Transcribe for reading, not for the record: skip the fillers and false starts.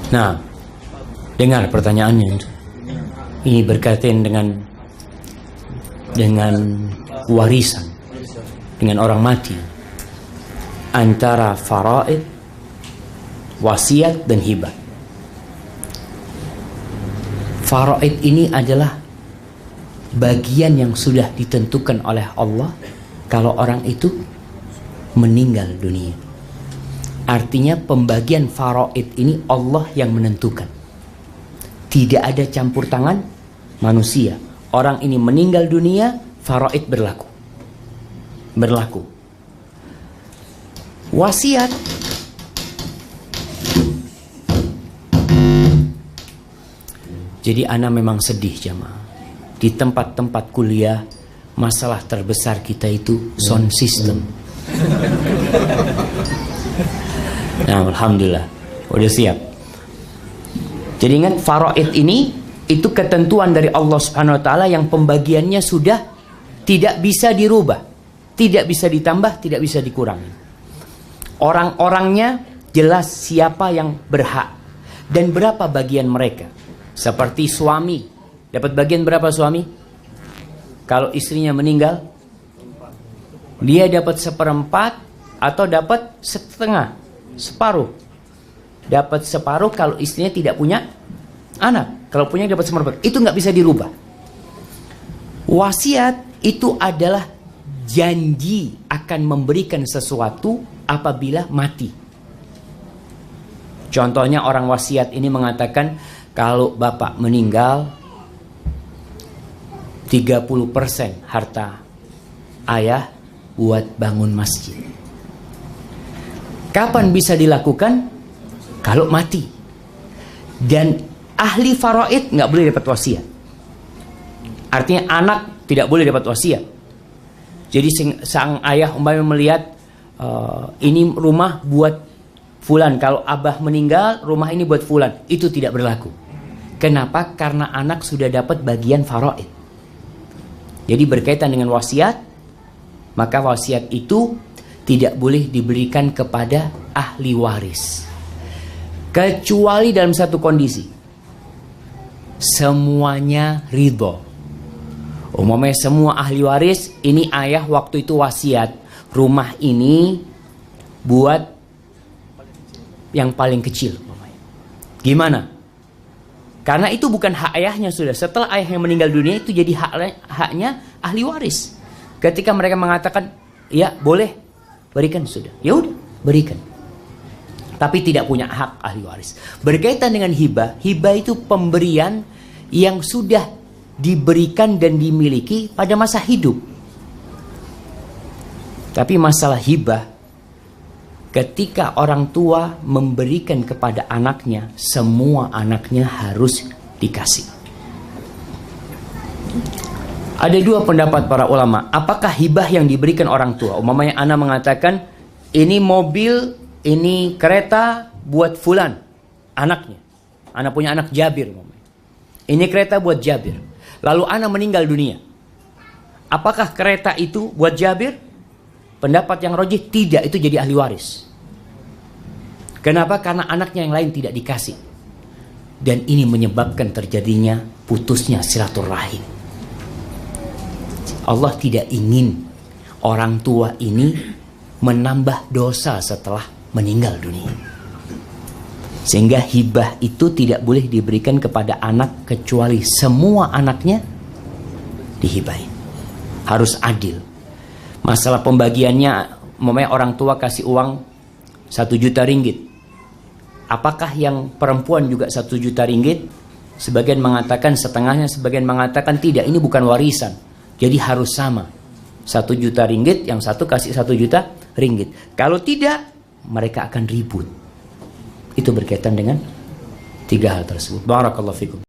Nah, dengar pertanyaannya. Ini berkaitan dengan warisan, dengan orang mati, antara faraid, wasiat dan hibah. Faraid ini adalah bagian yang sudah ditentukan oleh Allah kalau orang itu meninggal dunia. Artinya pembagian faraid ini Allah yang menentukan. Tidak ada campur tangan manusia. Orang ini meninggal dunia, faraid berlaku. Wasiat jadi ana memang sedih jamaah. Di tempat-tempat kuliah masalah terbesar kita itu sound system. Nah, alhamdulillah udah siap. Jadi ingat, faraid ini itu ketentuan dari Allah Subhanahu wa taala yang pembagiannya sudah tidak bisa dirubah, tidak bisa ditambah, tidak bisa dikurangi. Orang-orangnya jelas siapa yang berhak dan berapa bagian mereka. Seperti suami, dapat bagian berapa suami? Kalau istrinya meninggal, dia dapat 1/4 atau dapat setengah, separuh. Dapat separuh kalau istrinya tidak punya anak. Kalau punya dapat 1/4. Itu nggak bisa dirubah. Wasiat itu adalah janji akan memberikan sesuatu apabila mati. Contohnya orang wasiat ini mengatakan, kalau bapak meninggal 30% harta ayah buat bangun masjid. Kapan bisa dilakukan? Kalau mati. Dan ahli faraid nggak boleh dapat wasiat. Artinya anak tidak boleh dapat wasiat. Jadi sang ayah umpamanya melihat ini rumah buat fulan, kalau abah meninggal rumah ini buat fulan, itu tidak berlaku. Kenapa? Karena anak sudah dapat bagian faraid. Jadi berkaitan dengan wasiat, maka wasiat itu tidak boleh diberikan kepada ahli waris. Kecuali dalam satu kondisi. Semuanya ridho. Umumnya semua ahli waris, ini ayah waktu itu wasiat, rumah ini buat yang paling kecil. Gimana? Karena itu bukan hak ayahnya sudah. Setelah ayahnya meninggal dunia, itu jadi haknya ahli waris. Ketika mereka mengatakan, ya boleh, berikan sudah. Ya udah, berikan. Tapi tidak punya hak ahli waris. Berkaitan dengan hibah, hibah itu pemberian yang sudah diberikan dan dimiliki pada masa hidup. Tapi masalah hibah, ketika orang tua memberikan kepada anaknya, semua anaknya harus dikasih. Ada dua pendapat para ulama. Apakah hibah yang diberikan orang tua? Umpamanya anak mengatakan, ini mobil, ini kereta buat fulan, anaknya. Anak punya anak Jabir. Ini kereta buat Jabir. Lalu anak meninggal dunia. Apakah kereta itu buat Jabir? Pendapat yang rajih, tidak, itu jadi ahli waris. Kenapa? Karena anaknya yang lain tidak dikasih. Dan ini menyebabkan terjadinya putusnya silaturahim. Allah tidak ingin orang tua ini menambah dosa setelah meninggal dunia. Sehingga hibah itu tidak boleh diberikan kepada anak kecuali semua anaknya dihibahin. Harus adil. Masalah pembagiannya, umpamanya orang tua kasih uang 1 juta ringgit. Apakah yang perempuan juga 1 juta ringgit? Sebagian mengatakan setengahnya, sebagian mengatakan tidak, ini bukan warisan. Jadi harus sama. 1 juta ringgit, yang satu kasih 1 juta ringgit. Kalau tidak, mereka akan ribut. Itu berkaitan dengan 3 hal tersebut. Barakallahu fikum.